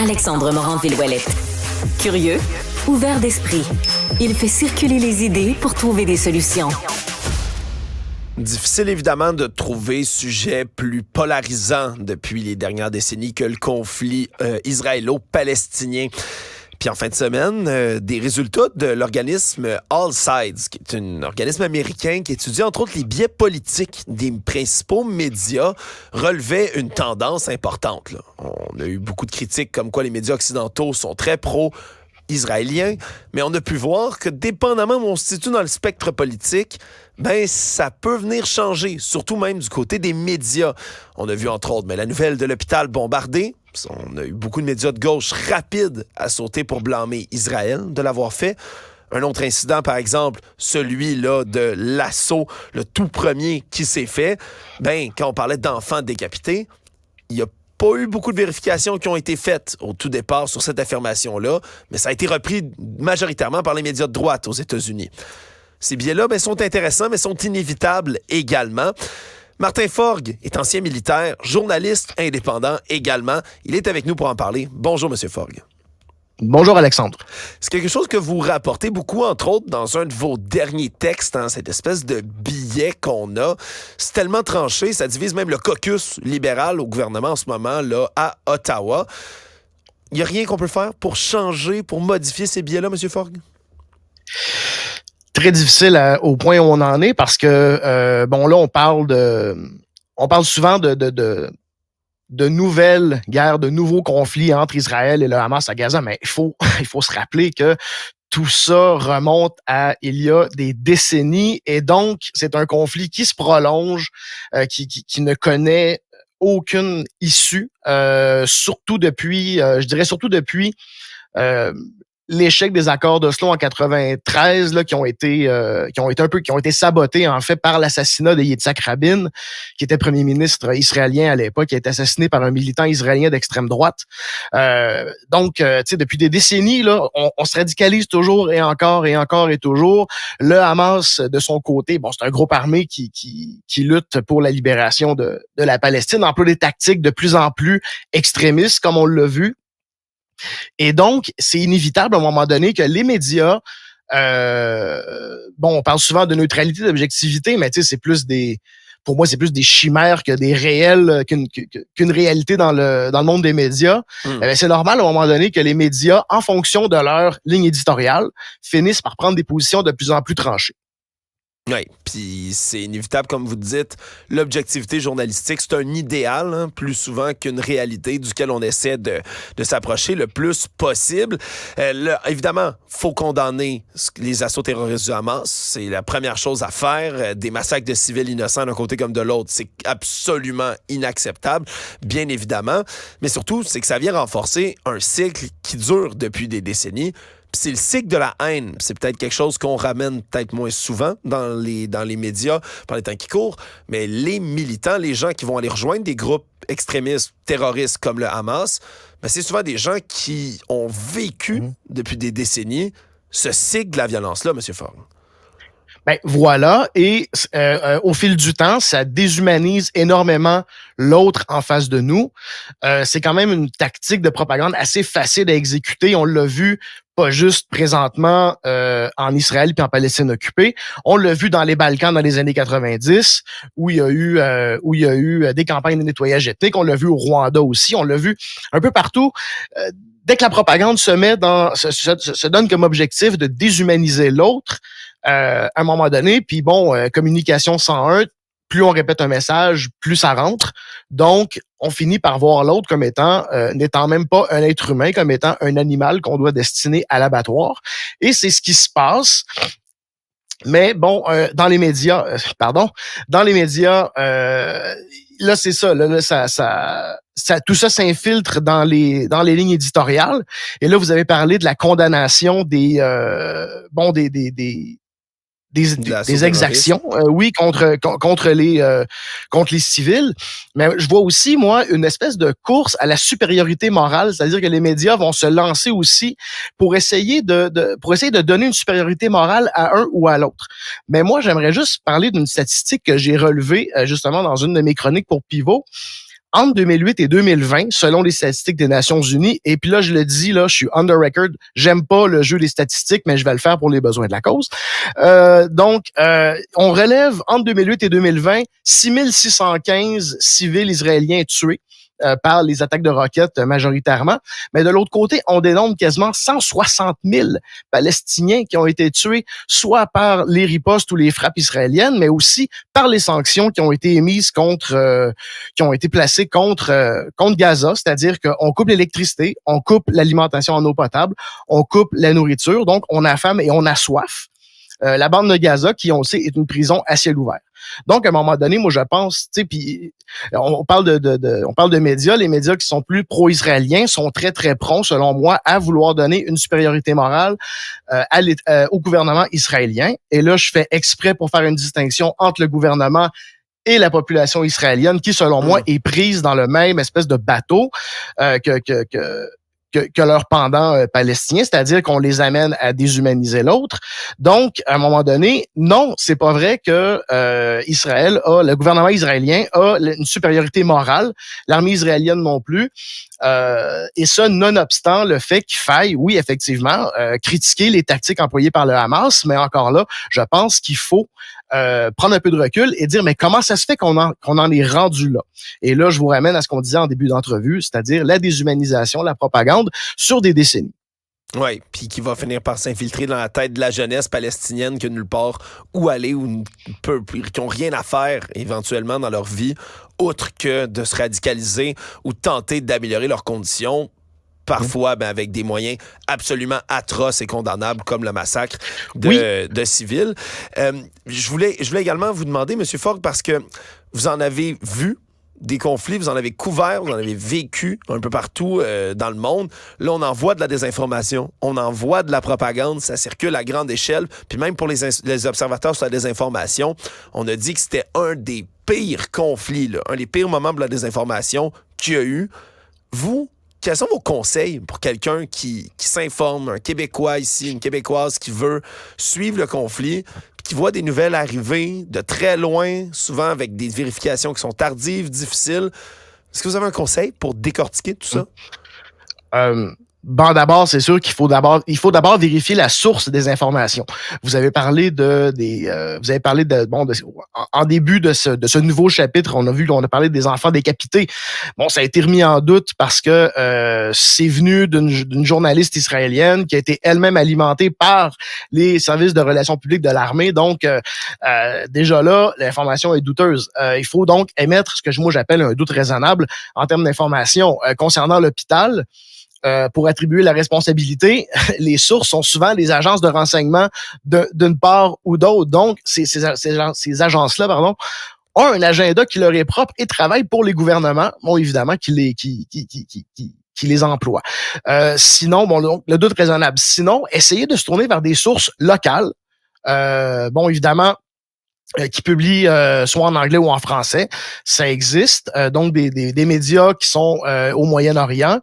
Alexandre Morin-Villouellette. Curieux, ouvert d'esprit, il fait circuler les idées pour trouver des solutions. Difficile évidemment de trouver sujet plus polarisant depuis les dernières décennies que le conflit israélo-palestinien. Puis en fin de semaine, des résultats de l'organisme All Sides, qui est un organisme américain qui étudie entre autres les biais politiques des principaux médias, relevaient une tendance importante, là. On a eu beaucoup de critiques comme quoi les médias occidentaux sont très pro-israéliens, mais on a pu voir que dépendamment où on se situe dans le spectre politique, ben ça peut venir changer, surtout même du côté des médias. On a vu entre autres la nouvelle de l'hôpital bombardé. On a eu beaucoup de médias de gauche rapides à sauter pour blâmer Israël de l'avoir fait. Un autre incident, par exemple, celui-là de l'assaut, le tout premier qui s'est fait, ben quand on parlait d'enfants décapités, il y a pas eu beaucoup de vérifications qui ont été faites au tout départ sur cette affirmation-là, mais ça a été repris majoritairement par les médias de droite aux États-Unis. Ces biais-là sont intéressants, mais sont inévitables également. Martin Forgue est ancien militaire, journaliste indépendant également. Il est avec nous pour en parler. Bonjour, Monsieur Forgue. Bonjour, Alexandre. C'est quelque chose que vous rapportez beaucoup, entre autres, dans un de vos derniers textes, cette espèce de billet qu'on a. C'est tellement tranché, ça divise même le caucus libéral au gouvernement en ce moment, là, à Ottawa. Il n'y a rien qu'on peut faire pour changer, pour modifier ces billets-là, M. Forgue? Très difficile au point où on en est parce que, là, on parle souvent de nouvelles guerres, de nouveaux conflits entre Israël et le Hamas à Gaza, mais il faut se rappeler que tout ça remonte à il y a des décennies et donc c'est un conflit qui se prolonge, qui ne connaît aucune issue, surtout depuis l'échec des accords d'Oslo en 93 là, qui ont été sabotés en fait par l'assassinat de Yitzhak Rabin, qui était premier ministre israélien à l'époque, qui a été assassiné par un militant israélien d'extrême droite. Donc, depuis des décennies là, on se radicalise toujours et encore et toujours. Le Hamas de son côté, c'est un groupe armé qui lutte pour la libération de la Palestine, emploie des tactiques de plus en plus extrémistes, comme on l'a vu. Et donc, c'est inévitable à un moment donné que les médias, on parle souvent de neutralité, d'objectivité, mais pour moi, c'est plus des chimères que des réels, qu'une réalité dans le monde des médias. C'est normal à un moment donné que les médias, en fonction de leur ligne éditoriale, finissent par prendre des positions de plus en plus tranchées. Oui, puis c'est inévitable, comme vous dites, l'objectivité journalistique, c'est un idéal, plus souvent qu'une réalité duquel on essaie de s'approcher le plus possible. Évidemment, faut condamner les assauts terroristes du Hamas, c'est la première chose à faire. Des massacres de civils innocents d'un côté comme de l'autre, c'est absolument inacceptable, bien évidemment. Mais surtout, c'est que ça vient renforcer un cycle qui dure depuis des décennies. Puis c'est le cycle de la haine. C'est peut-être quelque chose qu'on ramène peut-être moins souvent dans les médias par les temps qui courent, mais les militants, les gens qui vont aller rejoindre des groupes extrémistes, terroristes comme le Hamas, c'est souvent des gens qui ont vécu depuis des décennies ce cycle de la violence-là, M. Forgue. Voilà, et au fil du temps, ça déshumanise énormément l'autre en face de nous. C'est quand même une tactique de propagande assez facile à exécuter. On l'a vu pas juste présentement en Israël puis en Palestine occupée. On l'a vu dans les Balkans dans les années 90, où il y a eu des campagnes de nettoyage ethnique. On l'a vu au Rwanda aussi. On l'a vu un peu partout. Dès que la propagande se donne comme objectif de déshumaniser l'autre, à un moment donné, puis communication 101, plus on répète un message, plus ça rentre. Donc, on finit par voir l'autre comme étant, n'étant même pas un être humain, comme étant un animal qu'on doit destiner à l'abattoir. Et c'est ce qui se passe. Mais dans les médias, là, c'est ça. Là, ça, tout ça s'infiltre dans les lignes éditoriales. Et là, vous avez parlé de la condamnation des exactions, contre les civils. Mais je vois aussi, moi, une espèce de course à la supériorité morale, c'est-à-dire que les médias vont se lancer aussi pour essayer de donner une supériorité morale à un ou à l'autre. Mais moi, j'aimerais juste parler d'une statistique que j'ai relevée justement dans une de mes chroniques pour Pivot. entre 2008 et 2020, selon les statistiques des Nations Unies, et puis là, je le dis, là, je suis on the record, j'aime pas le jeu des statistiques, mais je vais le faire pour les besoins de la cause. On relève entre 2008 et 2020 6615 civils israéliens tués par les attaques de roquettes majoritairement. Mais de l'autre côté, on dénombre quasiment 160 000 Palestiniens qui ont été tués soit par les ripostes ou les frappes israéliennes, mais aussi par les sanctions qui ont été émises qui ont été placées contre Gaza, c'est-à-dire qu'on coupe l'électricité, on coupe l'alimentation en eau potable, on coupe la nourriture, donc on a faim et on a soif. La bande de Gaza, qui on sait est une prison à ciel ouvert. Donc, à un moment donné, moi, je pense, tu sais, puis on parle de médias. Les médias qui sont plus pro-israéliens sont très, très prompts, selon moi, à vouloir donner une supériorité morale au gouvernement israélien. Et là, je fais exprès pour faire une distinction entre le gouvernement et la population israélienne, qui, selon moi, est prise dans le même espèce de bateau que leur pendant palestinien, c'est-à-dire qu'on les amène à déshumaniser l'autre. Donc, à un moment donné, non, c'est pas vrai que le gouvernement israélien a une supériorité morale, l'armée israélienne non plus. Et ça, nonobstant le fait qu'il faille, oui, effectivement, critiquer les tactiques employées par le Hamas, mais encore là, je pense qu'il faut prendre un peu de recul et dire, mais comment ça se fait qu'on en est rendu là? Et là, je vous ramène à ce qu'on disait en début d'entrevue, c'est-à-dire la déshumanisation, la propagande sur des décennies. Oui, puis qui va finir par s'infiltrer dans la tête de la jeunesse palestinienne qui n'a nulle part où aller ou qui n'ont rien à faire éventuellement dans leur vie, outre que de se radicaliser ou tenter d'améliorer leurs conditions, parfois avec des moyens absolument atroces et condamnables comme le massacre de civils. Je voulais également vous demander, M. Fogg, parce que vous en avez vu des conflits, vous en avez couvert, vous en avez vécu un peu partout dans le monde. Là, on envoie de la désinformation, on envoie de la propagande, ça circule à grande échelle. Puis même pour les observateurs sur la désinformation, on a dit que c'était un des pires conflits, là, un des pires moments pour la désinformation qu'il y a eu. Vous, quels sont vos conseils pour quelqu'un qui s'informe, un Québécois ici, une Québécoise qui veut suivre le conflit, qui voit des nouvelles arriver de très loin, souvent avec des vérifications qui sont tardives, difficiles? Est-ce que vous avez un conseil pour décortiquer tout ça? Bon, d'abord, c'est sûr qu'il faut d'abord vérifier la source des informations. Vous avez parlé en début de ce nouveau chapitre, on a parlé des enfants décapités. Bon, ça a été remis en doute parce que c'est venu d'une journaliste israélienne qui a été elle-même alimentée par les services de relations publiques de l'armée. Donc, déjà là, l'information est douteuse. Il faut donc émettre ce que moi j'appelle un doute raisonnable en termes d'information concernant l'hôpital. Pour attribuer la responsabilité, les sources sont souvent les agences de renseignement d'une part ou d'autre. Donc, ces agences-là, ont un agenda qui leur est propre et travaillent pour les gouvernements, bon, évidemment, qui les emploient. Sinon, donc, le doute raisonnable. Sinon, essayez de se tourner vers des sources locales. Évidemment, qui publient soit en anglais ou en français. Ça existe. Donc, des médias qui sont au Moyen-Orient.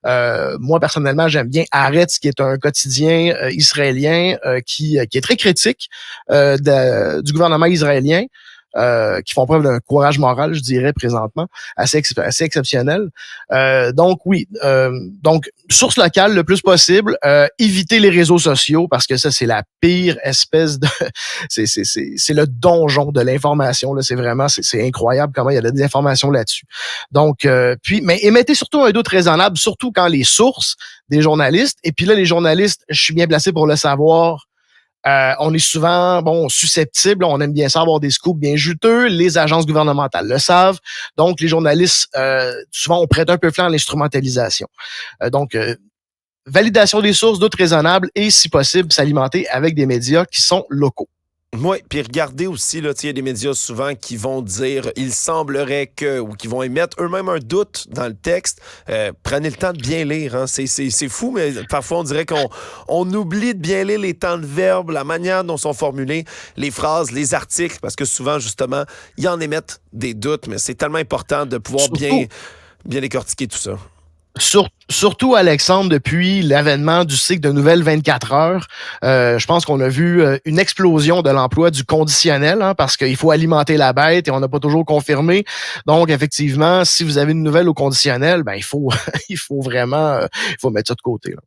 Moi, personnellement, j'aime bien Haaretz, qui est un quotidien israélien qui est très critique du gouvernement israélien. Qui font preuve d'un courage moral, je dirais, présentement, assez exceptionnel. Donc, source locale le plus possible. Éviter les réseaux sociaux, parce que ça, c'est la pire espèce de... c'est le donjon de l'information. Là. C'est incroyable comment il y a de la désinformation là-dessus. Donc, mais émettez surtout un doute raisonnable, surtout quand les sources des journalistes, et puis là, les journalistes, je suis bien placé pour le savoir, on est souvent susceptible, on aime bien ça avoir des scoops bien juteux, les agences gouvernementales le savent, donc les journalistes, souvent on prête un peu flanc à l'instrumentalisation. Validation des sources, doute raisonnable et si possible s'alimenter avec des médias qui sont locaux. Oui, puis regardez aussi, il y a des médias souvent qui vont dire « il semblerait que » ou qui vont émettre eux-mêmes un doute dans le texte. Prenez le temps de bien lire. Hein. C'est fou, mais parfois on dirait qu'on oublie de bien lire les temps de verbe, la manière dont sont formulées les phrases, les articles, parce que souvent, justement, ils en émettent des doutes, mais c'est tellement important de pouvoir bien décortiquer tout ça. Surtout, Alexandre, depuis l'avènement du cycle de nouvelles 24 heures, je pense qu'on a vu une explosion de l'emploi du conditionnel, parce qu'il faut alimenter la bête et on n'a pas toujours confirmé. Donc, effectivement, si vous avez une nouvelle au conditionnel, il faut il faut vraiment il faut mettre ça de côté, là.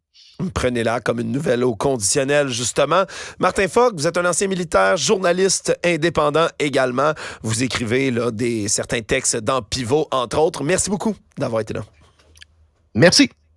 Prenez-la comme une nouvelle au conditionnel, justement. Martin Fogg, vous êtes un ancien militaire, journaliste indépendant également. Vous écrivez là, certains textes dans Pivot, entre autres. Merci beaucoup d'avoir été là. Merci.